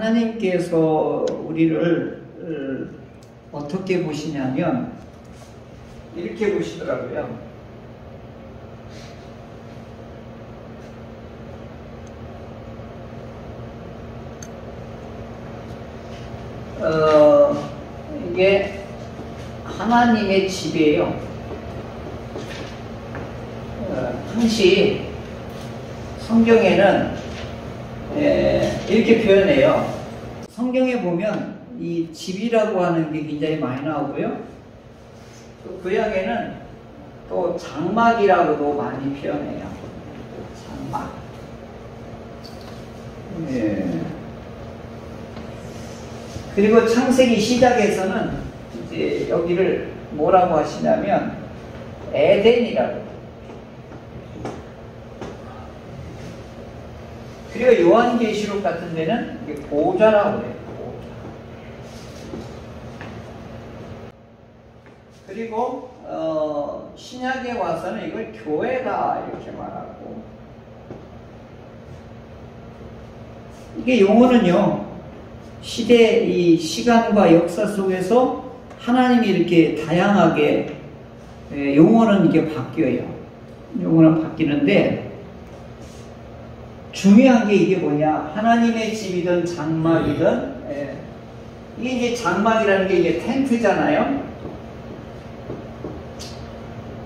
하나님께서 우리를 어떻게 보시냐면 이렇게 보시더라고요. 이게 하나님의 집이에요. 당시 성경에는 이렇게 표현해요. 성경에 보면 이 집이라고 하는 게 굉장히 많이 나오고요. 또 구약에는 또 장막이라고도 많이 표현해요. 장막. 그리고 창세기 시작에서는 이제 여기를 뭐라고 하시냐면 에덴이라고. 그리고 요한계시록 같은 데는 이게 보좌라고 해요. 보좌. 그리고 신약에 와서는 이걸 교회다 이렇게 말하고. 이게 용어는요, 시대 이 시간과 역사 속에서 하나님이 이렇게 다양하게 용어는 이게 바뀌어요. 용어는 바뀌는데 중요한 게 이게 뭐냐? 하나님의 집이든 장막이든 이게 이제 장막이라는 게 이게 텐트잖아요.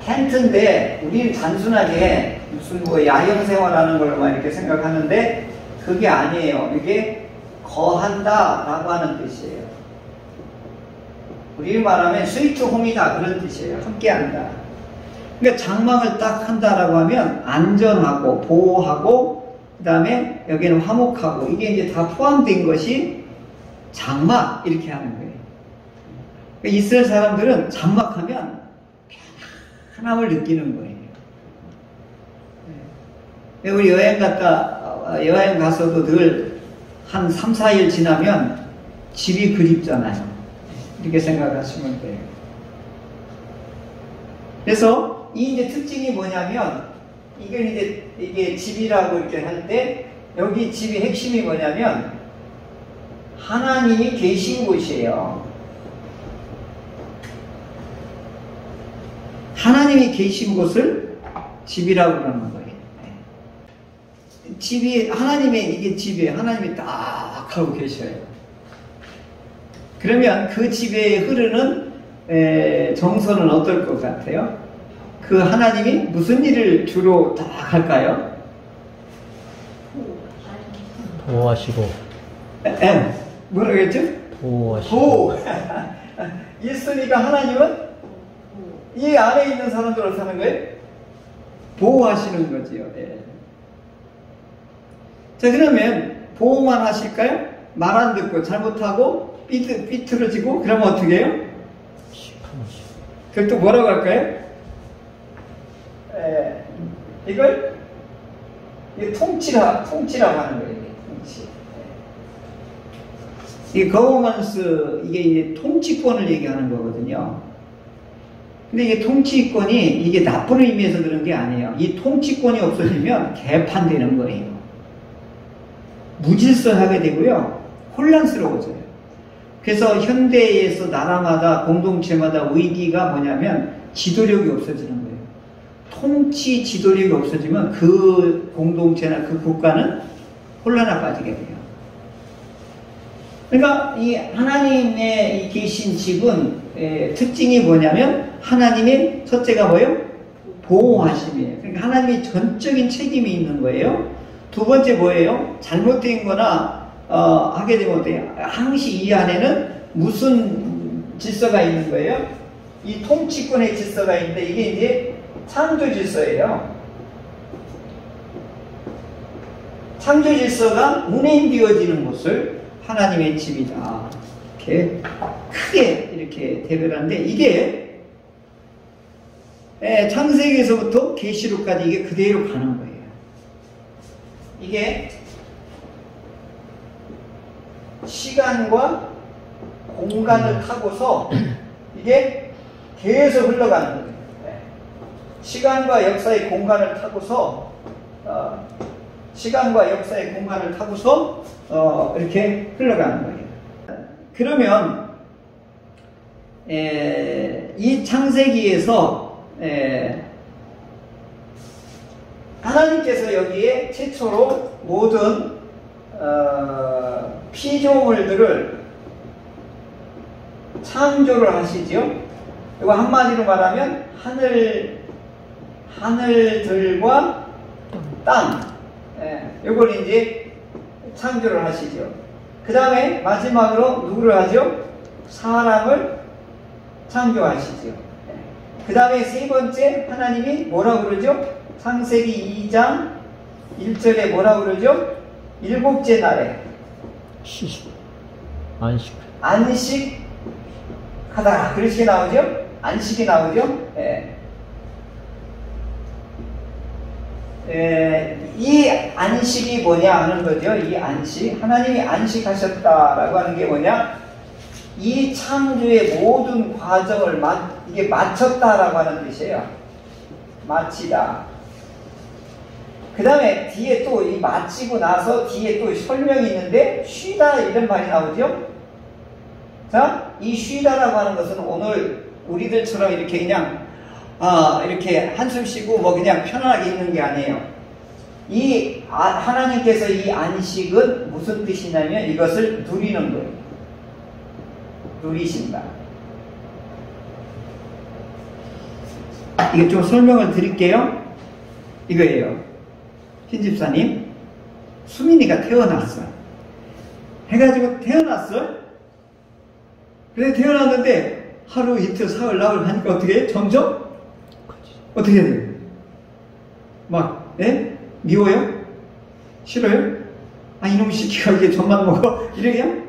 텐트인데 우리는 단순하게 무슨 뭐 야영 생활하는 걸로만 이렇게 생각하는데 그게 아니에요. 이게 거한다라고 하는 뜻이에요. 우리 말하면 스위트 홈이다 그런 뜻이에요. 함께한다. 그러니까 장막을 딱 한다라고 하면 안전하고 보호하고 그 다음에 여기는 화목하고 이게 이제 다 포함된 것이 장막 이렇게 하는 거예요. 그러니까 이스라엘 사람들은 장막하면 편안함을 느끼는 거예요. 우리 여행 가서도 늘 한 3, 4일 지나면 집이 그립잖아요. 이렇게 생각하시면 돼요. 그래서 이 이제 특징이 뭐냐면 이게 집이라고 이렇게 할 때 여기 집이 핵심이 뭐냐면 하나님이 계신 곳이에요. 하나님이 계신 곳을 집이라고 그러는 거예요. 집이 하나님의 이게 집이에요. 하나님이 딱 하고 계셔요. 그러면 그 집에 흐르는 정서는 어떨 것 같아요? 그 하나님이 무슨 일을 주로 딱 할까요? 보호하시고. 뭐라고 했죠? 보호하시고. 보호. 있으니까 하나님은 이 안에 있는 사람들 어떻게 하는 거예요? 보호하시는 거지요. 자, 그러면 보호만 하실까요? 말 안 듣고 잘못하고 삐뚤어지고 그러면 어떻게 해요? 그걸 또 뭐라고 할까요? 이걸 통치라고 하는 거예요. 통치. 이 거버넌스 이게 이제 통치권을 얘기하는 거거든요. 근데 이게 통치권이 이게 나쁜 의미에서 그런 게 아니에요. 이 통치권이 없어지면 개판되는 거예요. 무질서하게 되고요. 혼란스러워져요. 그래서 현대에서 나라마다 공동체마다 위기가 뭐냐면 지도력이 없어지는 거예요. 통치 지도력이 없어지면 그 공동체나 그 국가는 혼란에 빠지게 돼요. 그러니까 이 하나님의 이 계신 집은 특징이 뭐냐면 하나님의 첫째가 뭐예요? 보호하심이에요. 그러니까 하나님의 전적인 책임이 있는 거예요. 두 번째 뭐예요? 잘못된 거나 하게 되면 어때요? 항시 이 안에는 무슨 질서가 있는 거예요? 이 통치권의 질서가 있는데 이게 이제 창조 질서예요. 창조 질서가 운행되어지는 곳을 하나님의 집이다. 이렇게 크게 이렇게 대별하는데 이게 창세기에서부터 계시록까지 이게 그대로 가는 거예요. 이게 시간과 공간을 타고서 이게 계속 흘러가는 거예요. 시간과 역사의 공간을 타고서 시간과 역사의 공간을 타고서 이렇게 흘러가는 거예요. 그러면 이 창세기에서 하나님께서 여기에 최초로 모든 피조물들을 창조를 하시죠. 이거 한마디로 말하면 하늘들과 땅, 이걸 이제 창조를 하시죠. 그 다음에 마지막으로 누구를 하죠? 사람을 창조하시죠. 그 다음에 세 번째 하나님이 뭐라고 그러죠? 창세기 2장 1절에 뭐라고 그러죠? 일곱째 날에 시식, 안식하다. 그렇게 나오죠? 안식이 나오죠? 이 안식이 뭐냐 하는 거죠. 이 안식, 하나님이 안식하셨다라고 하는 게 뭐냐, 이 창조의 모든 과정을 이게 마쳤다라고 하는 뜻이에요. 마치다. 그 다음에 뒤에 또 이 마치고 나서 뒤에 또 설명이 있는데 쉬다 이런 말이 나오죠. 자, 이 쉬다라고 하는 것은 오늘 우리들처럼 이렇게 그냥 이렇게 한숨 쉬고 뭐 그냥 편안하게 있는 게 아니에요. 하나님께서 이 안식은 무슨 뜻이냐면 이것을 누리는 거예요. 누리신다. 이게 좀 설명을 드릴게요. 이거예요. 신 집사님, 수민이가 태어났어. 해가지고 태어났어. 그래 태어났는데 하루 이틀 사흘 나흘 하니까 어떻게 해? 점점 어떻게 해야 돼요? 막 미워요? 싫어요? 이놈 시키가 이게 젖만 먹어? 이러냐?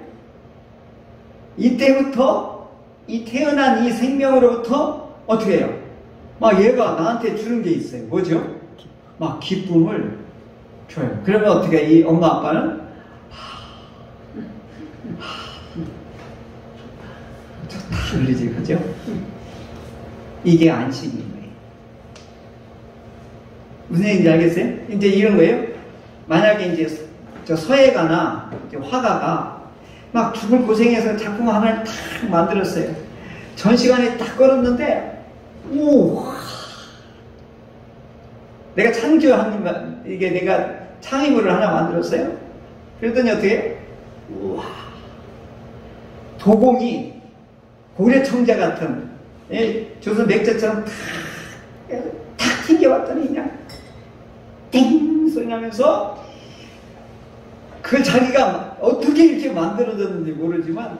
이때부터 이 태어난 이 생명으로부터 어떻게 해요? 막 얘가 나한테 주는 게 있어요. 뭐죠? 막 기쁨을 줘요. 그러면 어떻게 해? 이 엄마 아빠는 좋다 그러지, 그죠? 이게 안식인 거예요. 무슨 얘기인지 알겠어요? 이제 이런 거예요. 만약에 이제 저 서예가나 화가가 막 죽을 고생해서 작품 하나를 탁 만들었어요. 전시관에 딱 걸었는데, 내가 이게 내가 창의물을 하나 만들었어요. 그랬더니 어떻게? 우와, 도공이 고래청자 같은, 조선 맥자처럼 탁 튕겨왔더니 그냥 띵 소리 나면서 그걸 자기가 어떻게 이렇게 만들어졌는지 모르지만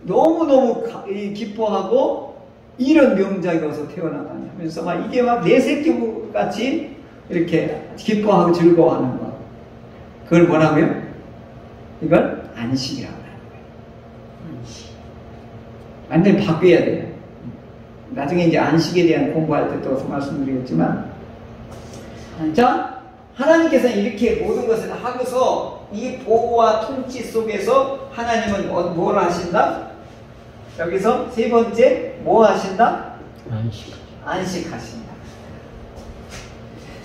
너무너무 기뻐하고 이런 명작이 어서 태어나다니 하면서 이게 내 새끼 같이 이렇게 기뻐하고 즐거워하는 거. 그걸 뭐라고요? 이걸 안식이라고 하는 거예요. 안식. 완전히 바뀌어야 돼요. 나중에 이제 안식에 대한 공부할 때 또 말씀드리겠지만, 자, 하나님께서는 이렇게 모든 것을 하고서 이 보호와 통치 속에서 하나님은 뭘 하신다? 여기서 세 번째 뭐 하신다? 안식하신다.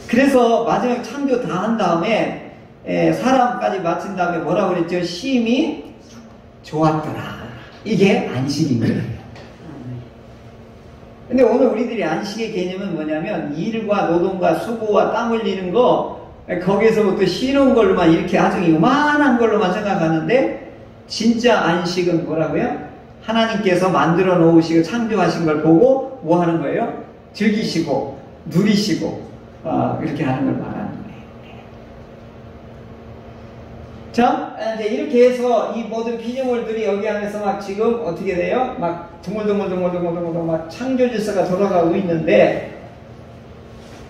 그래서 마지막 창조 다 한 다음에 사람까지 마친 다음에 뭐라고 그랬죠? 심히 좋았더라. 이게 안식인 거예요. 근데 오늘 우리들이 안식의 개념은 뭐냐면 일과 노동과 수고와 땀 흘리는 거 거기서부터 쉬는 걸로만 이렇게 아주 요만한 걸로만 생각하는데, 진짜 안식은 뭐라고요? 하나님께서 만들어 놓으시고 창조하신 걸 보고 뭐 하는 거예요? 즐기시고 누리시고 이렇게 하는 걸 말하는 거예요. 자, 이제 이렇게 해서 이 모든 피조물들이 여기 안에서 막 지금 어떻게 돼요? 막 드물드물 막 창조 질서가 돌아가고 있는데,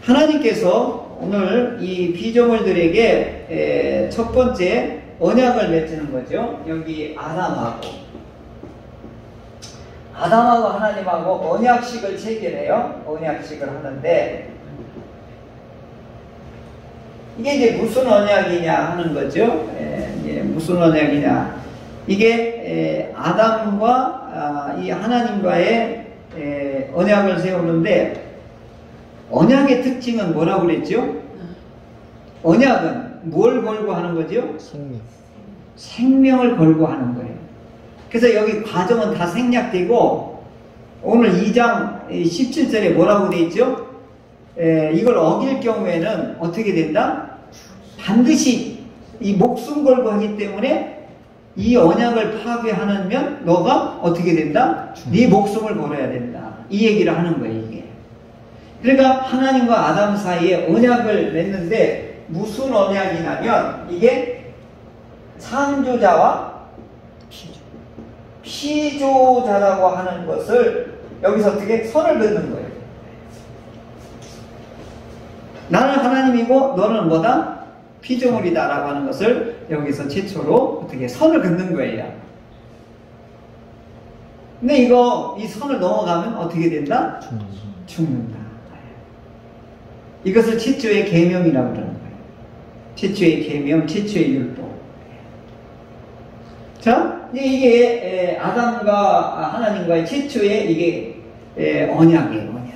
하나님께서 오늘 이 피조물들에게 첫 번째 언약을 맺는 거죠. 여기 아담하고 하나님하고 언약식을 체결해요. 언약식을 하는데, 이게 이제 무슨 언약이냐 하는 거죠. 이제 무슨 언약이냐. 이게 아담과 이 하나님과의 언약을 세우는데, 언약의 특징은 뭐라고 그랬죠? 언약은 뭘 걸고 하는 거죠? 생명. 생명을 걸고 하는 거예요. 그래서 여기 과정은 다 생략되고 오늘 2장 17절에 뭐라고 되어 있죠? 이걸 어길 경우에는 어떻게 된다? 반드시 이 목숨 걸고 하기 때문에 이 언약을 파괴하면 너가 어떻게 된다? 네 목숨을 걸어야 된다. 이 얘기를 하는 거예요, 이게. 그러니까 하나님과 아담 사이에 언약을 맺는데 무슨 언약이냐면 이게 창조자와 피조자라고 하는 것을 여기서 어떻게 선을 긋는 거예요. 나는 하나님이고 너는 뭐다? 피조물이다 라고 하는 것을 여기서 최초로 어떻게 선을 긋는 거예요. 근데 이 선을 넘어가면 어떻게 된다? 죽는다. 이것을 최초의 계명이라고 그러는 거예요. 최초의 계명, 최초의 율법. 자, 이게 아담과 하나님과의 최초의 이게 언약이에요, 언약.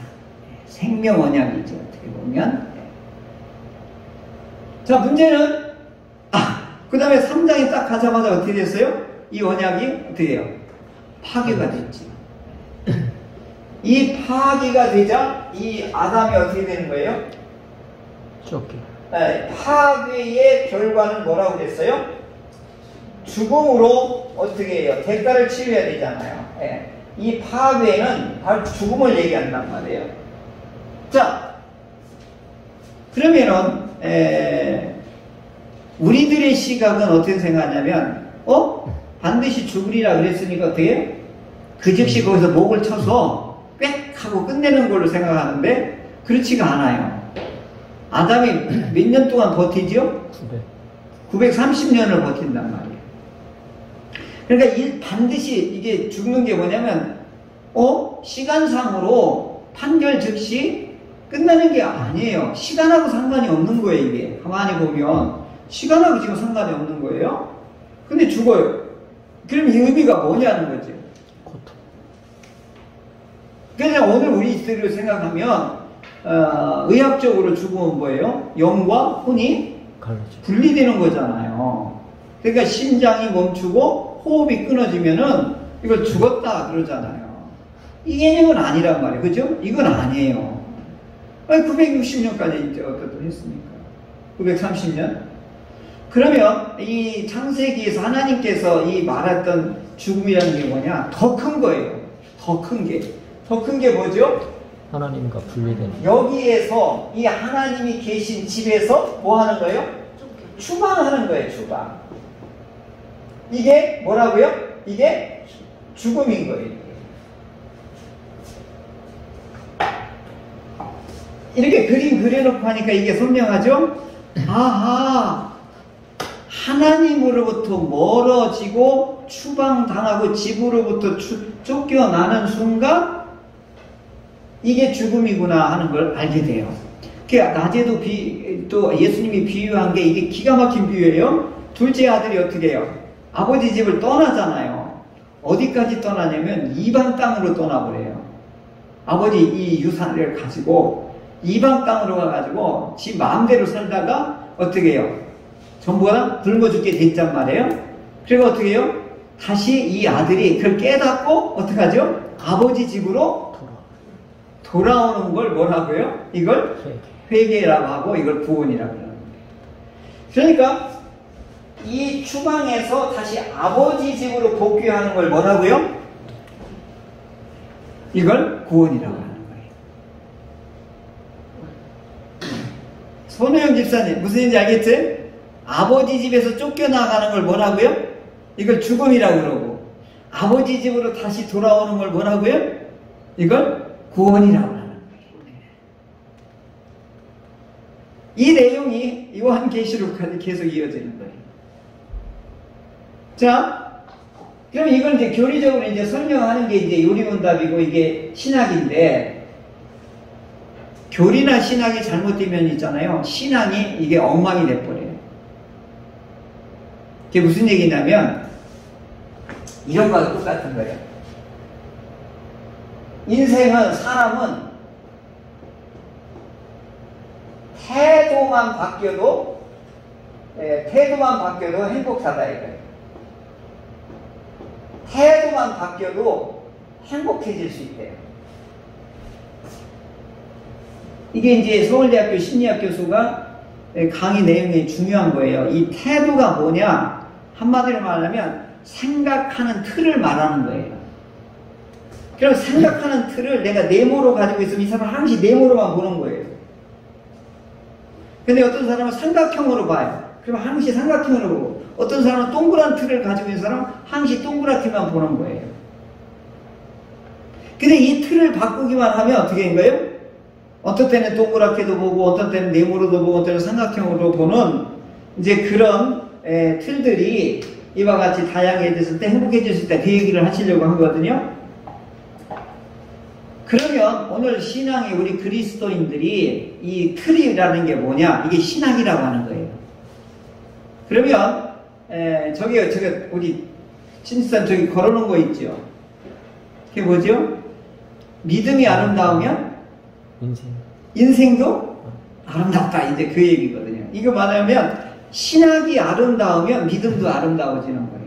생명 언약이죠, 어떻게 보면. 자, 문제는 그 다음에 3장에 딱 가자마자 어떻게 됐어요? 이 언약이 어떻게 돼요? 파괴가 됐죠. 이 파괴가 되자 이 아담이 어떻게 되는 거예요? 쫓겨. 파괴의 결과는 뭐라고 그랬어요? 죽음으로 어떻게 해요? 대가를 치러야 되잖아요. 이 파괴는 바로 죽음을 얘기한단 말이에요. 자, 그러면은 우리들의 시각은 어떻게 생각하냐면 반드시 죽으리라 그랬으니까 어떻게 해요? 그 즉시 거기서 목을 쳐서 꽥 하고 끝내는 걸로 생각하는데 그렇지가 않아요. 아담이 몇 년 동안 버티죠? 930년을 버틴단 말이에요. 그러니까 반드시 이게 죽는 게 뭐냐면 시간상으로 판결 즉시 끝나는 게 아니에요. 시간하고 상관이 없는 거예요. 이게 가만히 보면 시간하고 지금 상관이 없는 거예요. 근데 죽어요. 그럼 이 의미가 뭐냐는 거죠. 고통. 그래서 오늘 우리들을 생각하면 의학적으로 죽으면 뭐예요? 영과 혼이 분리되는 거잖아요. 그러니까 심장이 멈추고 호흡이 끊어지면은 이걸 죽었다 그러잖아요. 이 개념은 아니란 말이에요. 그죠? 이건 아니에요. 960년까지 어떻게 했습니까? 930년? 그러면 이 창세기에서 하나님께서 이 말했던 죽음이라는 게 뭐냐? 더 큰 거예요. 더 큰 게. 더 큰 게 뭐죠? 하나님과 분리되는. 여기에서 이 하나님이 계신 집에서 뭐 하는 거예요? 추방하는 거예요, 추방. 이게 뭐라고요? 이게 죽음인 거예요. 이렇게 그림 그려놓고 하니까 이게 선명하죠? 아하, 하나님으로부터 멀어지고 추방당하고 집으로부터 쫓겨나는 순간 이게 죽음이구나 하는 걸 알게 돼요. 낮에도 또 예수님이 비유한 게 이게 기가 막힌 비유예요. 둘째 아들이 어떻게 해요? 아버지 집을 떠나잖아요. 어디까지 떠나냐면 이방 땅으로 떠나버려요. 아버지 이 유산을 가지고 이방 땅으로 가가지고 지 마음대로 살다가 어떻게 해요? 전부 다 굶어 죽게 됐단 말이에요. 그리고 어떻게 해요? 다시 이 아들이 그걸 깨닫고 어떻게 하죠? 아버지 집으로 돌아오는 걸 뭐라고요? 이걸 회개라고 하고 이걸 구원이라고 하는 거예요. 그러니까 이 추방에서 다시 아버지 집으로 복귀하는 걸 뭐라고요? 이걸 구원이라고 하는 거예요. 손호영 집사님 무슨 얘기인지 알겠지? 아버지 집에서 쫓겨나가는 걸 뭐라고요? 이걸 죽음이라고 그러고 아버지 집으로 다시 돌아오는 걸 뭐라고요? 이걸 구원이라고 하는 거예요. 이 내용이 요한계시록까지 계속 이어지는 거예요. 자, 그럼 이걸 이제 교리적으로 이제 설명하는 게 이제 요리문답이고 이게 신학인데, 교리나 신학이 잘못되면 있잖아요. 신앙이 이게 엉망이 돼버려요. 그게 무슨 얘기냐면, 이런 거와 똑같은 거예요. 인생은, 사람은 태도만 바뀌어도 태도만 바뀌어도 행복하다 이거예요. 태도만 바뀌어도 행복해질 수 있대요. 이게 이제 서울대학교 심리학 교수가 강의 내용이 중요한 거예요. 이 태도가 뭐냐? 한마디로 말하면 생각하는 틀을 말하는 거예요. 그럼 생각하는 틀을 내가 네모로 가지고 있으면 이 사람은 항시 네모로만 보는 거예요. 근데 어떤 사람은 삼각형으로 봐요. 그럼 항시 삼각형으로 보고, 어떤 사람은 동그란 틀을 가지고 있는 사람은 항시 동그랗게만 보는 거예요. 근데 이 틀을 바꾸기만 하면 어떻게 된 거예요? 어떤 때는 동그랗게도 보고, 어떤 때는 네모로도 보고, 어떤 때는 삼각형으로 보는 이제 그런 틀들이 이와 같이 다양해졌을 때 행복해졌을 때 그 얘기를 하시려고 하거든요. 그러면 오늘 신앙의 우리 그리스도인들이 이 틀이라는 게 뭐냐? 이게 신학이라고 하는 거예요. 그러면 저기 우리 신선 저기 걸어놓은 거 있죠? 그게 뭐죠? 믿음이 아름다우면 인생도 아름답다. 이제 그 얘기거든요. 이거 말하면 신학이 아름다우면 믿음도 아름다워지는 거예요.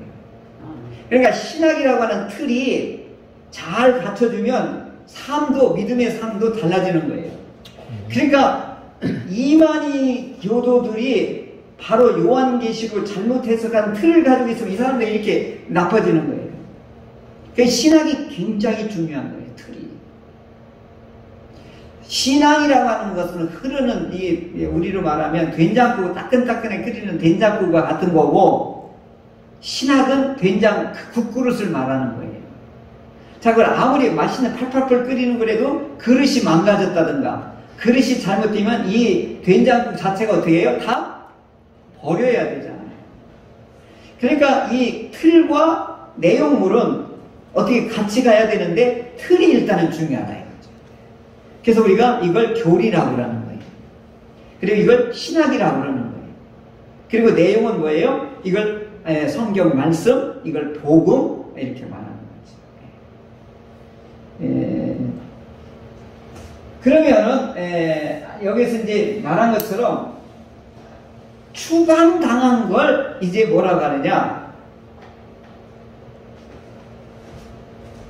그러니까 신학이라고 하는 틀이 잘 갖춰주면 삶도, 믿음의 삶도 달라지는 거예요. 그러니까 이만희 교도들이 바로 요한계시록을 잘못 해석한 틀을 가지고 있으면 이 사람들이 이렇게 나빠지는 거예요. 그러니까 신학이 굉장히 중요한 거예요, 틀이. 신앙이라고 하는 것은 흐르는, 우리로 말하면 된장국, 따끈따끈하게 끓이는 된장국과 같은 거고, 신학은 된장 국그릇을 말하는 거예요. 자, 그걸 아무리 맛있는 팔팔팔 끓이는 거라도 그릇이 망가졌다든가, 그릇이 잘못되면 이 된장국 자체가 어떻게 해요? 다 버려야 되잖아요. 그러니까 이 틀과 내용물은 어떻게 같이 가야 되는데, 틀이 일단은 중요하다 이거죠. 그래서 우리가 이걸 교리라고 그러는 거예요. 그리고 이걸 신학이라고 그러는 거예요. 그리고 내용은 뭐예요? 이걸 성경 말씀, 이걸 복음, 이렇게 말하는 거죠. 그러면은 여기서 이제 말한 것처럼 추방당한 걸 이제 뭐라고 하느냐?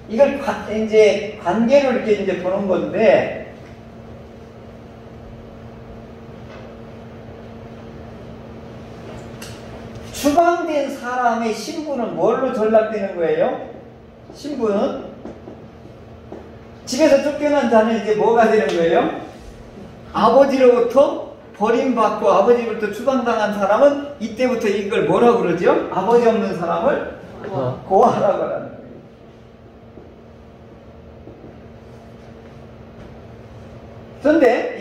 이걸 이제 관계로 이렇게 이제 보는 건데, 추방된 사람의 신분은 뭘로 전락되는 거예요? 신분은 집에서 쫓겨난 자는 이제 뭐가 되는 거예요? 아버지로부터 버림받고 아버지로부터 추방당한 사람은 이때부터 이걸 뭐라고 그러죠? 아버지 없는 사람을 고아라고 하는 거예요. 그런데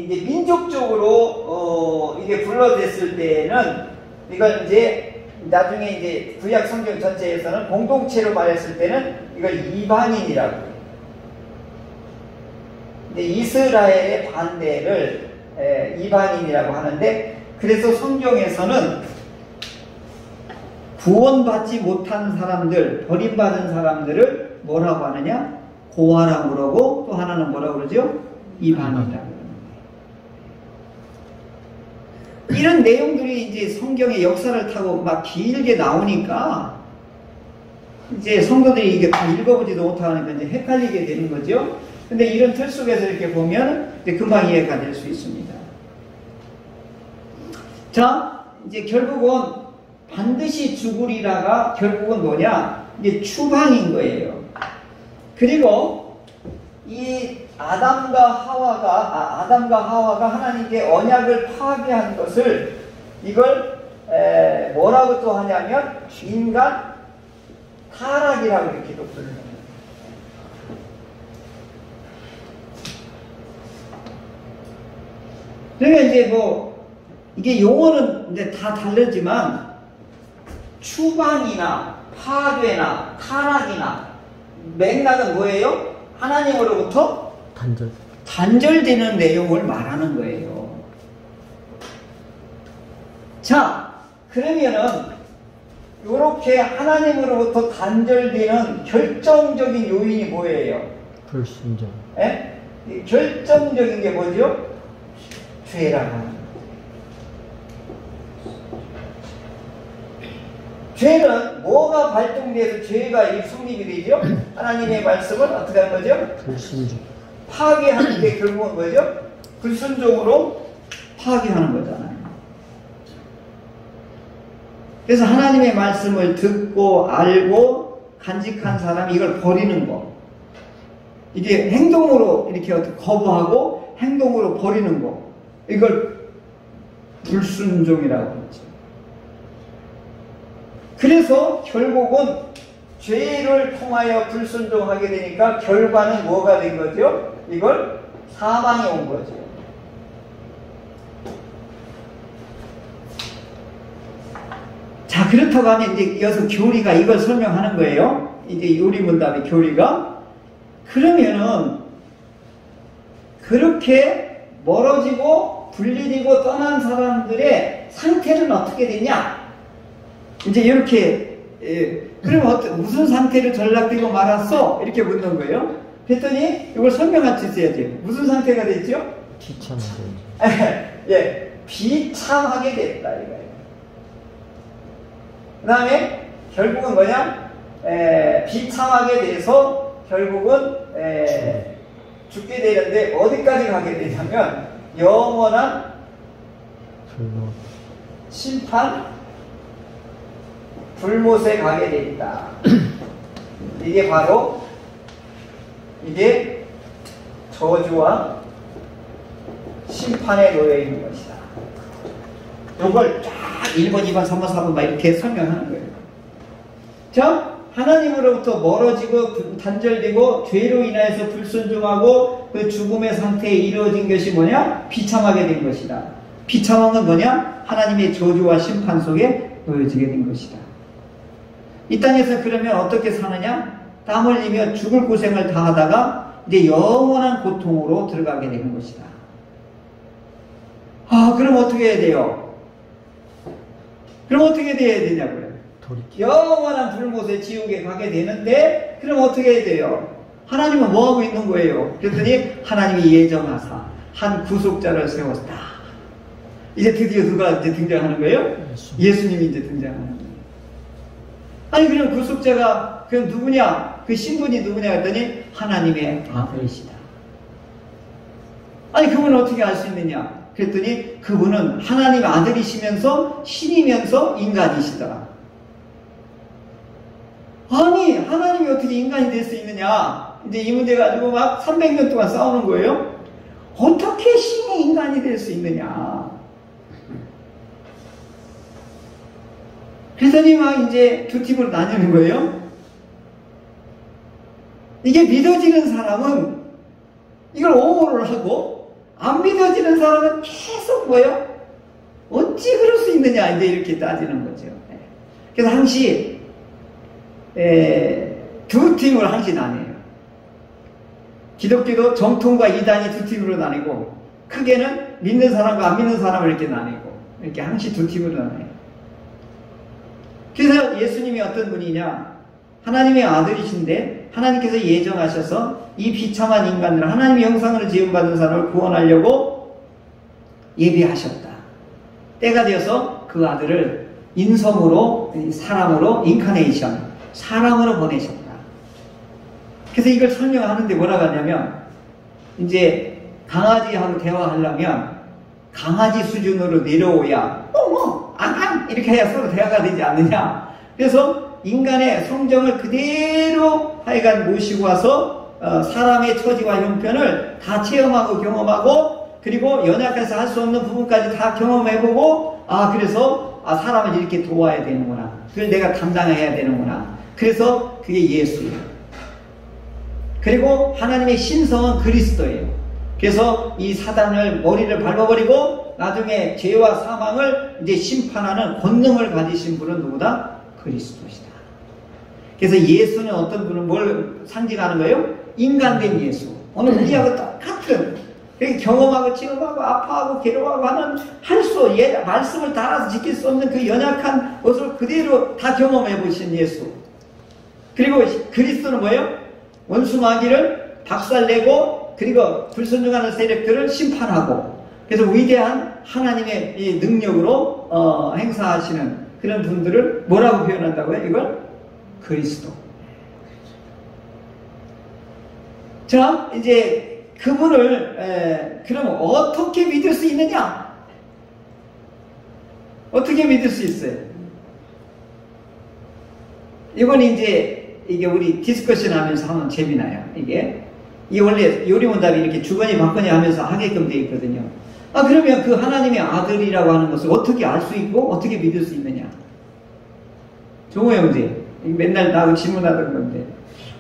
이게 민족적으로 이게 불러댔을 때는 이걸 이제 나중에 이제 구약 성경 전체에서는 공동체로 말했을 때는 이걸 이방인이라고 해요. 근데 이스라엘의 반대를 이방인이라고 하는데, 그래서 성경에서는 구원받지 못한 사람들, 버림받은 사람들을 뭐라고 하느냐? 고아라고 그러고, 또 하나는 뭐라고 그러죠? 이방인이라고 그러는 거예요. 이런 내용들이 이제 성경의 역사를 타고 막 길게 나오니까 이제 성도들이 이게 다 읽어보지도 못하니까 이제 헷갈리게 되는 거죠. 근데 이런 틀 속에서 이렇게 보면 이제 금방 이해가 될 수 있습니다. 자, 이제 결국은 반드시 죽으리라가 결국은 뭐냐? 이게 추방인 거예요. 그리고 이 아담과 하와가 하나님께 언약을 파괴한 것을 이걸 뭐라고 또 하냐면 인간 타락이라고 이렇게 또 부르는 거예요. 그러니까 이제 뭐 이게 용어는 이제 다 다르지만 추방이나 파괴나 타락이나 맥락은 뭐예요? 하나님으로부터 단절되는 내용을 말하는 거예요. 자, 그러면은 이렇게 하나님으로부터 단절되는 결정적인 요인이 뭐예요? 불순종. 예? 결정적인 게 뭐죠? 죄라고 하는 거예요. 죄는 뭐가 발동돼서 죄가 성립이 되죠? 하나님의 말씀을 어떻게 하는 거죠? 불순종. 파괴하는 게 결국은 뭐죠? 불순종으로 파괴하는 거잖아요. 그래서 하나님의 말씀을 듣고 알고 간직한 사람이 이걸 버리는 거. 이게 행동으로 이렇게 거부하고 행동으로 버리는 거. 이걸 불순종이라고 하죠. 그래서 결국은 죄를 통하여 불순종하게 되니까 결과는 뭐가 된 거죠? 이걸 사망에 온 거죠. 자, 그렇다고 하면 이제 이어서 교리가 이걸 설명하는 거예요. 이제 요리문답의 교리가. 그러면은 그렇게 멀어지고 분리되고 떠난 사람들의 상태는 어떻게 되냐? 이제 이렇게 그럼 무슨 상태로 전락되고 말았어? 이렇게 묻는 거예요. 그랬더니 이걸 설명할 수 있어야 돼요. 무슨 상태가 됐죠? 비참하게. 예, 비참하게 됐다 이거예요. 그 다음에 결국은 뭐냐? 비참하게 돼서 결국은 죽게 되는데 어디까지 가게 되냐면 영원한 심판 불못에 가게 돼 있다. 이게 바로 이게 저주와 심판에 놓여 있는 것이다. 이걸 쫙 1번, 2번, 3번, 4번 막 이렇게 설명하는 거예요. 자, 하나님으로부터 멀어지고 단절되고 죄로 인하여서 불순종하고 그 죽음의 상태에 이루어진 것이 뭐냐? 비참하게 된 것이다. 비참한 건 뭐냐? 하나님의 저주와 심판 속에 놓여지게 된 것이다. 이 땅에서 그러면 어떻게 사느냐? 땀 흘리며 죽을 고생을 다 하다가 이제 영원한 고통으로 들어가게 되는 것이다. 아, 그럼 어떻게 해야 돼요? 그럼 어떻게 돼야 되냐고요? 영원한 불못의 지옥에 가게 되는데, 그럼 어떻게 해야 돼요? 하나님은 뭐 하고 있는 거예요? 그랬더니 하나님이 예정하사 한 구속자를 세웠다. 이제 드디어 누가 이제 등장하는 거예요? 예수님이 이제 등장하는 거예요. 아니, 그럼 구속자가 그럼 누구냐? 그 신분이 누구냐 했더니 하나님의 아들이시다. 아니, 그분은 어떻게 알 수 있느냐? 그랬더니 그분은 하나님 아들이시면서 신이면서 인간이시더라. 아니, 하나님이 어떻게 인간이 될 수 있느냐? 이제 이 문제 가지고 막 300년 동안 싸우는 거예요. 어떻게 신이 인간이 될 수 있느냐? 그랬더니 막 이제 두 팀으로 나뉘는 거예요. 이게 믿어지는 사람은 이걸 옹호를 하고, 안 믿어지는 사람은 계속 뭐예요? 어찌 그럴 수 있느냐? 이제 이렇게 따지는 거죠. 그래서 항시 두 팀을 항시 나뉘어요. 기독교도 정통과 이단이 두 팀으로 나뉘고, 크게는 믿는 사람과 안 믿는 사람을 이렇게 나뉘고, 이렇게 항시 두 팀으로 나뉘어요. 그래서 예수님이 어떤 분이냐? 하나님의 아들이신데 하나님께서 예정하셔서 이 비참한 인간들, 하나님의 형상으로 지음받은 사람을 구원하려고 예비하셨다. 때가 되어서 그 아들을 인성으로, 사람으로, 인카네이션, 사람으로 보내셨다. 그래서 이걸 설명하는데 뭐라고 하냐면, 이제 강아지하고 대화하려면 강아지 수준으로 내려오야 이렇게 해야 서로 대화가 되지 않느냐. 그래서 인간의 성정을 그대로 하여간 모시고 와서 사람의 처지와 형편을 다 체험하고 경험하고, 그리고 연약해서 할 수 없는 부분까지 다 경험해보고, 그래서 사람을 이렇게 도와야 되는구나, 그걸 내가 감당해야 되는구나. 그래서 그게 예수예요. 그리고 하나님의 신성은 그리스도예요. 그래서 이 사단을 머리를 밟아버리고 나중에 죄와 사망을 이제 심판하는 권능을 가지신 분은 누구다? 그리스도시다. 그래서 예수는 어떤 분은 뭘 상징하는 거예요? 인간된 예수. 오늘 우리하고 똑같은, 경험하고 체험하고 아파하고 괴로워하고 하는, 말씀을 따라서 지킬 수 없는 그 연약한 것을 그대로 다 경험해 보신 예수. 그리고 그리스도는 뭐예요? 원수 마귀를 박살내고, 그리고 불순종하는 세력들을 심판하고, 그래서 위대한 하나님의 이 능력으로 행사하시는 그런 분들을 뭐라고 표현한다고요? 이걸 그리스도. 자, 이제 그분을 그럼 어떻게 믿을 수 있느냐? 어떻게 믿을 수 있어요? 이건 이제 이게 우리 디스커션 하면서 하면 재미나요. 이게 원래 요리문답이 이렇게 주거니 받거니 하면서 하게끔 되어 있거든요. 그러면 그 하나님의 아들이라고 하는 것을 어떻게 알 수 있고 어떻게 믿을 수 있느냐? 종호 형제, 맨날 나하고 질문하던 건데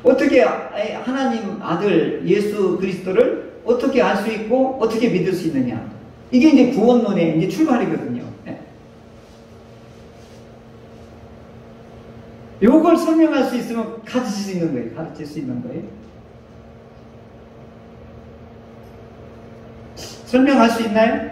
어떻게 하나님 아들 예수 그리스도를 어떻게 알 수 있고 어떻게 믿을 수 있느냐? 이게 이제 구원론의 이제 출발이거든요. 요걸 설명할 수 있으면 가르칠 수 있는 거예요. 가르칠 수 있는 거예요. 설명할 수 있나요?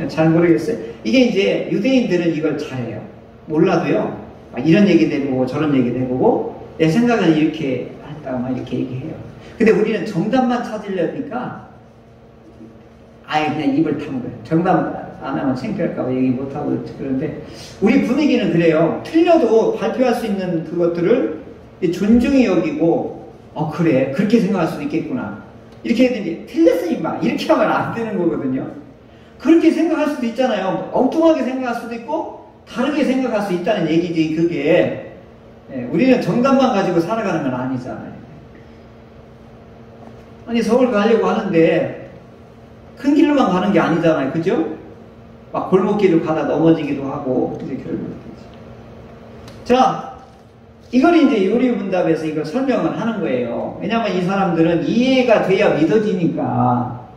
잘 모르겠어요. 이게 이제 유대인들은 이걸 잘해요. 몰라도요. 막 이런 얘기도 해보고 저런 얘기도 해보고 내 생각은 이렇게 했다가 막 이렇게 얘기해요. 근데 우리는 정답만 찾으려니까 아예 그냥 입을 탐은 거예요. 정답 안 하면 창피할까봐 얘기 못하고 그러는데 우리 분위기는 그래요. 틀려도 발표할 수 있는 그것들을 존중히 여기고 그래 그렇게 생각할 수도 있겠구나 이렇게 해야지 틀렸어 임마 이렇게 하면 안 되는 거거든요. 그렇게 생각할 수도 있잖아요. 엉뚱하게 생각할 수도 있고 다르게 생각할 수 있다는 얘기지. 그게 우리는 정답만 가지고 살아가는 건 아니잖아요. 아니 서울 가려고 하는데 큰 길로만 가는 게 아니잖아요. 그죠? 막 골목길을 가다 넘어지기도 하고 이제 그런 것들이죠. 자, 이걸 이제 요리문답에서 이걸 설명을 하는 거예요. 왜냐하면 이 사람들은 이해가 돼야 믿어지니까.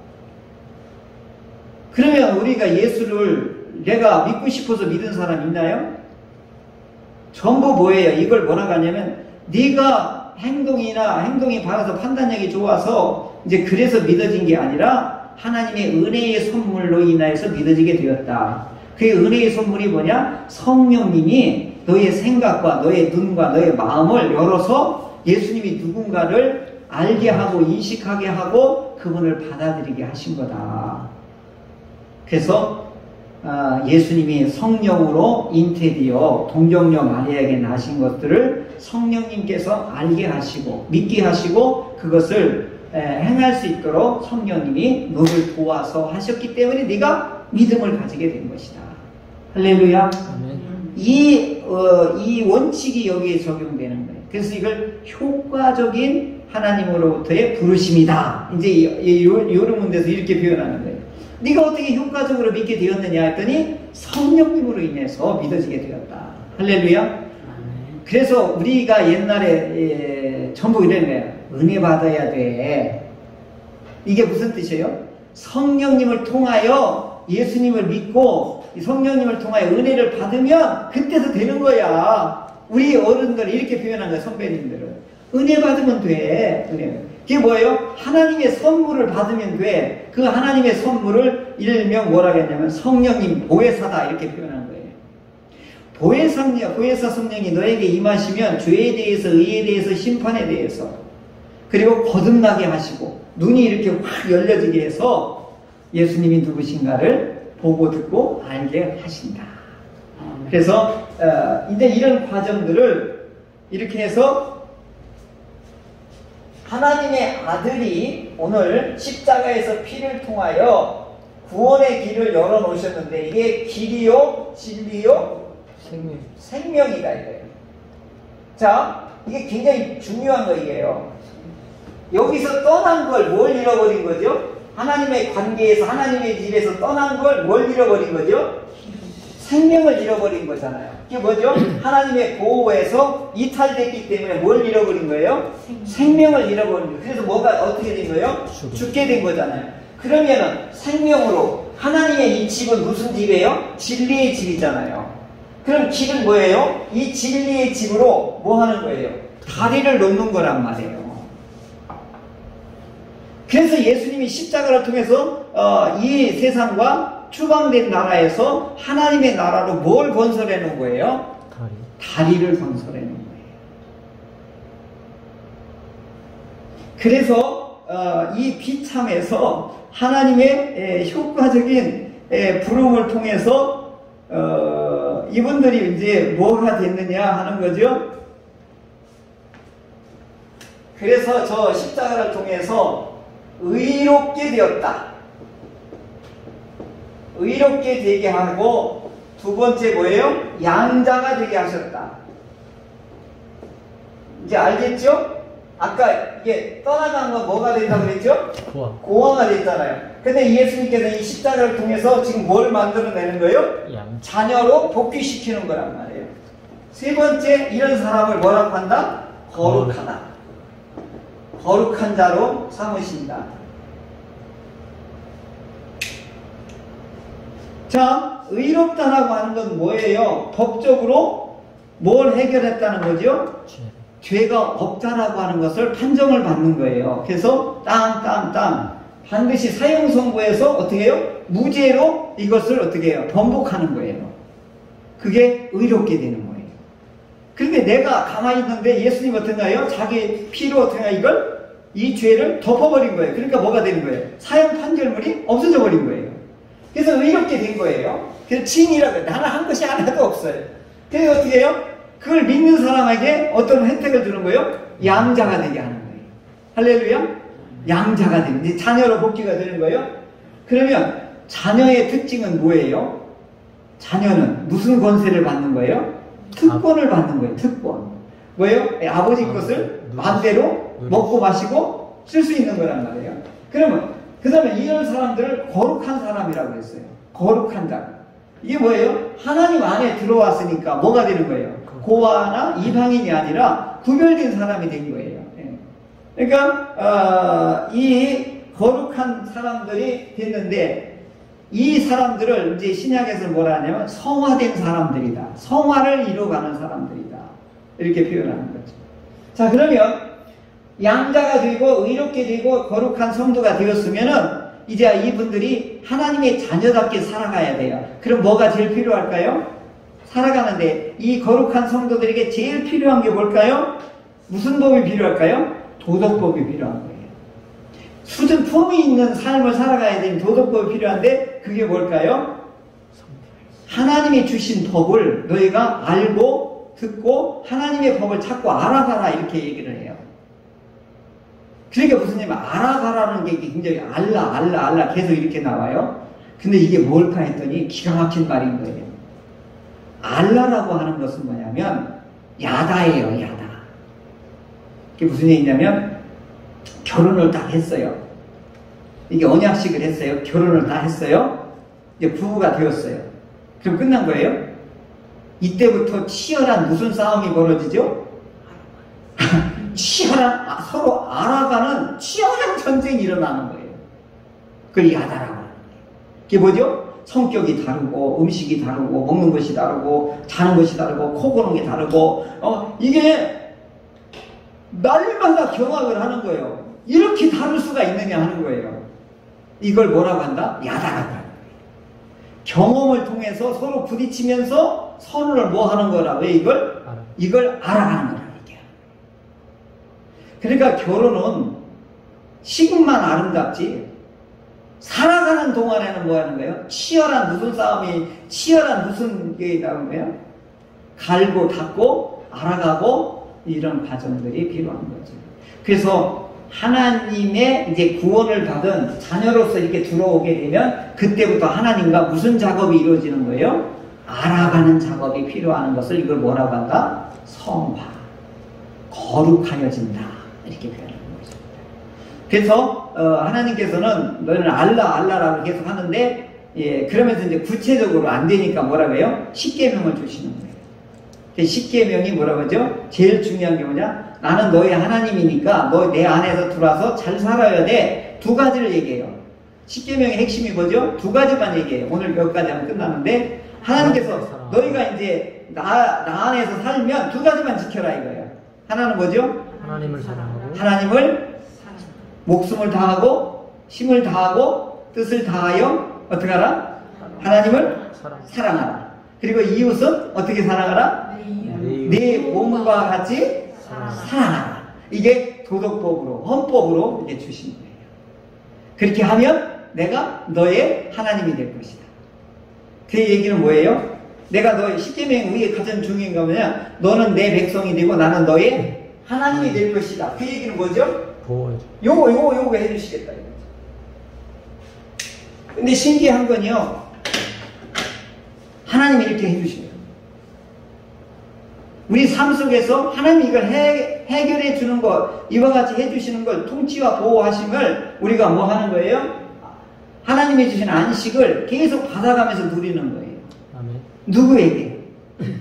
그러면 우리가 예수를 내가 믿고 싶어서 믿은 사람 있나요? 전부 뭐예요? 이걸 뭐라고 하냐면 네가 행동이 바라서 판단력이 좋아서 이제 그래서 믿어진 게 아니라 하나님의 은혜의 선물로 인하여서 믿어지게 되었다. 그 은혜의 선물이 뭐냐? 성령님이 너의 생각과 너의 눈과 너의 마음을 열어서 예수님이 누군가를 알게 하고 인식하게 하고 그분을 받아들이게 하신 거다. 그래서 예수님이 성령으로 잉태되어 동정녀 마리아에게 나신 것들을 성령님께서 알게 하시고 믿게 하시고 그것을 행할 수 있도록 성령님이 너를 도와서 하셨기 때문에 네가 믿음을 가지게 된 것이다. 할렐루야. 이 원칙이 여기에 적용되는 거예요. 그래서 이걸 효과적인 하나님으로부터의 부르심이다. 이제 요르문데서 이렇게 표현하는 거예요. 네가 어떻게 효과적으로 믿게 되었느냐 했더니 성령님으로 인해서 믿어지게 되었다. 할렐루야. 그래서 우리가 옛날에 전부 이런 거예요. 은혜 받아야 돼. 이게 무슨 뜻이에요? 성령님을 통하여 예수님을 믿고 성령님을 통하여 은혜를 받으면 그때서 되는 거야. 우리 어른들이 이렇게 표현한 거야. 선배님들은 은혜 받으면 돼. 은혜. 그게 뭐예요? 하나님의 선물을 받으면 돼. 그 하나님의 선물을 일명 뭐라고 했냐면 성령님 보혜사다 이렇게 표현한 거예요. 보혜사 성령이 너에게 임하시면 죄에 대해서 의에 대해서 심판에 대해서 그리고 거듭나게 하시고 눈이 이렇게 확 열려지게 해서 예수님이 누구신가를 보고 듣고 알게 하신다. 그래서 이제 이런 과정들을 이렇게 해서 하나님의 아들이 오늘 십자가에서 피를 통하여 구원의 길을 열어놓으셨는데 이게 길이요 진리요 생명이다 이거예요. 자, 이게 굉장히 중요한 거예요. 여기서 떠난 걸 뭘 잃어버린 거죠? 하나님의 관계에서 하나님의 집에서 떠난 걸 뭘 잃어버린 거죠? 생명을 잃어버린 거잖아요. 이게 뭐죠? 하나님의 보호에서 이탈됐기 때문에 뭘 잃어버린 거예요? 생명을 잃어버린 거예요. 그래서 뭐가 어떻게 된 거예요? 죽게 된 거잖아요. 그러면은 생명으로 하나님의 이 집은 무슨 집이에요? 진리의 집이잖아요. 그럼 길은 뭐예요? 이 진리의 집으로 뭐 하는 거예요? 다리를 놓는 거란 말이에요. 그래서 예수님이 십자가를 통해서 이 세상과 추방된 나라에서 하나님의 나라로 뭘 건설해 놓은 거예요? 다리를 건설해 놓은 거예요. 그래서 이 비참에서 하나님의 효과적인 부름을 통해서 이분들이 이제 뭐가 됐느냐 하는 거죠. 그래서 저 십자가를 통해서 의롭게 되었다. 의롭게 되게 하고, 두 번째 뭐예요? 양자가 되게 하셨다. 이제 알겠죠? 아까 이게 떠나간 건 뭐가 된다고 그랬죠? 고아가 됐잖아요. 근데 예수님께서 이 십자가를 통해서 지금 뭘 만들어내는 거예요? 자녀로 복귀시키는 거란 말이에요. 세 번째, 이런 사람을 뭐라고 한다? 거룩하다. 거룩한 자로 삼으신다. 자, 의롭다라고 하는 건 뭐예요? 법적으로 뭘 해결했다는 거죠? 죄가 없다라고 하는 것을 판정을 받는 거예요. 그래서 땅 반드시 사형선고에서 어떻게 해요? 무죄로 이것을 어떻게 해요? 번복하는 거예요. 그게 의롭게 되는 거예요. 그런데 내가 가만히 있는데 예수님 어떤가요? 자기 피로 어떤가 이 죄를 덮어버린 거예요. 그러니까 뭐가 되는 거예요? 사형 판결문이 없어져 버린 거예요. 그래서 의롭게 된 거예요. 그래서 진이라고 나는 한 것이 하나도 없어요. 그래서 어떻게 해요? 그걸 믿는 사람에게 어떤 혜택을 주는 거예요? 양자가 되게 하는 거예요. 할렐루야? 양자가 되는, 이제 자녀로 복귀가 되는 거예요. 그러면 자녀의 특징은 뭐예요? 자녀는 무슨 권세를 받는 거예요? 특권을 받는 거예요. 특권. 뭐예요? 아버지 것을 마음대로 먹고 마시고 쓸 수 있는 거란 말이에요. 그러면 그 다음에 이런 사람들을 거룩한 사람이라고 했어요. 거룩한 자. 이게 뭐예요? 하나님 안에 들어왔으니까 뭐가 되는 거예요? 고아나 이방인이 아니라 구별된 사람이 된 거예요. 그러니까 이 거룩한 사람들이 됐는데, 이 사람들을 이제 신약에서 뭐라 하냐면 성화된 사람들이다. 성화를 이루어가는 사람들이다. 이렇게 표현하는 거죠. 자, 그러면 양자가 되고 의롭게 되고 거룩한 성도가 되었으면은 이제 이분들이 하나님의 자녀답게 살아가야 돼요. 그럼 뭐가 제일 필요할까요? 살아가는데 이 거룩한 성도들에게 제일 필요한 게 뭘까요? 무슨 법이 필요할까요? 도덕법이 필요한 거예요. 수준 품이 있는 삶을 살아가야 되는 도덕법이 필요한데 그게 뭘까요? 하나님이 주신 법을 너희가 알고 듣고 하나님의 법을 찾고 알아가라, 이렇게 얘기를 해요. 그러니까 무슨 얘기냐면 알아가라는 게 굉장히 알라 계속 이렇게 나와요. 근데 이게 뭘까 했더니 기가 막힌 말인 거예요. 알라라고 하는 것은 뭐냐면 야다예요. 야다. 그게 무슨 얘기냐면 결혼을 딱 했어요. 이게 언약식을 했어요. 결혼을 다 했어요. 이제 부부가 되었어요. 그럼 끝난 거예요? 이때부터 치열한 무슨 싸움이 벌어지죠? 치열한, 서로 알아가는 치열한 전쟁이 일어나는 거예요. 그걸 야다라고 하는 거예요. 그게 뭐죠? 성격이 다르고, 음식이 다르고, 먹는 것이 다르고, 자는 것이 다르고, 코 고는 게 다르고, 이게 날마다 경악을 하는 거예요. 이렇게 다를 수가 있느냐 하는 거예요. 이걸 뭐라고 한다? 야다라고 하는 거예요. 경험을 통해서 서로 부딪히면서 선을 뭐 하는 거라? 왜 이걸? 이걸 알아가는 거라. 그러니까 결혼은 시금만 아름답지 살아가는 동안에는 뭐 하는 거예요? 치열한 무슨 싸움이, 치열한 무슨 게 나오는 거예요? 갈고 닦고 알아가고 이런 과정들이 필요한 거죠. 그래서 하나님의 이제 구원을 받은 자녀로서 이렇게 들어오게 되면 그때부터 하나님과 무슨 작업이 이루어지는 거예요? 알아가는 작업이 필요한 것을 이걸 뭐라고 한다? 성화, 거룩하여진다. 이렇게 표현하는 거죠. 그래서 하나님께서는 너는 알라라고 계속 하는데, 예, 그러면서 이제 구체적으로 안 되니까 뭐라고 해요? 십계명을 주시는 거예요. 십계명이 뭐라고 하죠? 제일 중요한 게 뭐냐? 나는 너의 하나님이니까 너 내 안에서 들어와서 잘 살아야 돼. 두 가지를 얘기해요. 십계명의 핵심이 뭐죠? 두 가지만 얘기해요. 오늘 몇 가지 하면 끝나는데, 하나님께서 너희가 이제 나 안에서 살면 두 가지만 지켜라 이거예요. 하나는 뭐죠? 하나님을 사랑하고, 하나님을 목숨을 다하고 힘을 다하고 뜻을 다하여 어떻게 하라? 하나님을 사랑하라. 그리고 이웃은 어떻게 사랑하라? 내 몸과 같이 사랑하라. 이게 도덕법으로, 헌법으로 이제 주신 거예요. 그렇게 하면 내가 너의 하나님이 될 것이다. 그 얘기는 뭐예요? 내가 너 십계명 위에 가장 중요한 거 뭐냐? 너는 내 백성이 되고 나는 너의 하나님이 될 것이다. 그 얘기는 뭐죠? 보호해줘. 요거 해주시겠다. 이거죠. 근데 신기한 건요, 하나님이 이렇게 해주시네요. 우리 삶 속에서 하나님이 이걸 해결해 주는 것, 이와 같이 해주시는 걸, 통치와 보호하심을 우리가 뭐 하는 거예요? 하나님이 주신 안식을 계속 받아가면서 누리는 거예요. 아멘. 누구에게?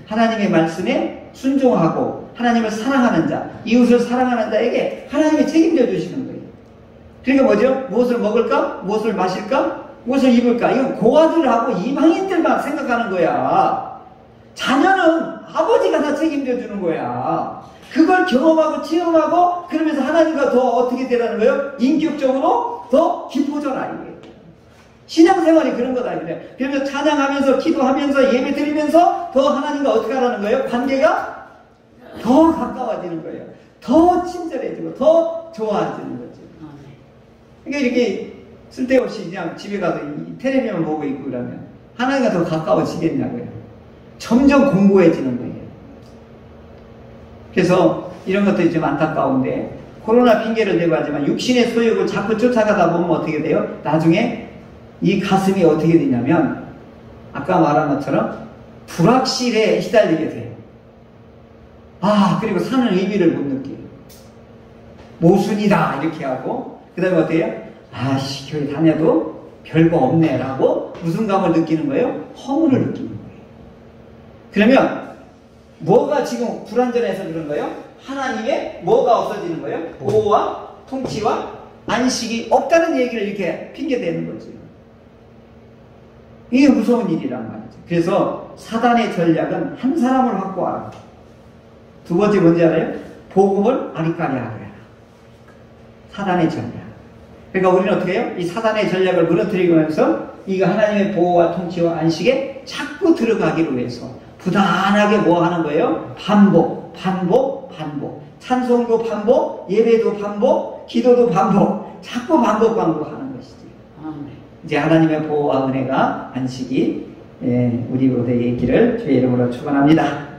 하나님의 말씀에 순종하고 하나님을 사랑하는 자, 이웃을 사랑하는 자에게 하나님이 책임져 주시는 거예요. 그러니까 뭐죠? 무엇을 먹을까? 무엇을 마실까? 무엇을 입을까? 이건 고아들하고 이방인들만 생각하는 거야. 자녀는 아버지가 다 책임져 주는 거야. 그걸 경험하고 체험하고 그러면서 하나님과 더 어떻게 되라는 거예요? 인격적으로 더 깊어져라 이게. 신앙생활이 그런 거다. 그러면서 찬양하면서 기도하면서 예배 드리면서 더 하나님과 어떻게 하라는 거예요? 관계가 더 가까워지는 거예요. 더 친절해지고 더 좋아지는 거죠. 그러니까 이렇게 쓸데없이 그냥 집에 가서 텔레비전 보고 있고 그러면 하나님과 더 가까워지겠냐고요. 점점 공고해지는 거예요. 그래서 이런 것들이 좀 안타까운데 코로나 핑계를 대고 하지만 육신의 소욕을 자꾸 쫓아가다 보면 어떻게 돼요? 나중에 이 가슴이 어떻게 되냐면 아까 말한 것처럼 불확실에 시달리게 돼요. 그리고 사는 의미를 못 느껴요. 모순이다 이렇게 하고 그 다음에 어때요? 교회 다녀도 별거 없네 라고 무슨 감을 느끼는 거예요? 허물을 느끼는 거예요. 그러면 뭐가 지금 불완전해서 그런 거예요? 하나님의 뭐가 없어지는 거예요? 보호와 통치와 안식이 없다는 얘기를 이렇게 핑계대는 거죠. 이게 무서운 일이란 말이죠. 그래서 사단의 전략은 한 사람을 확보하라. 두 번째 뭔지 알아요? 복음을 아리까리 하라. 사단의 전략. 그러니까 우리는 어떻게 해요? 이 사단의 전략을 무너뜨리면서 이거 하나님의 보호와 통치와 안식에 자꾸 들어가기로 해서 부단하게 뭐 하는 거예요? 반복. 찬송도 반복, 예배도 반복, 기도도 반복. 자꾸 반복하는 것이죠. 이제 하나님의 보호와 은혜가 안식이 우리 모두의 있기를 주의 이름으로 축원합니다.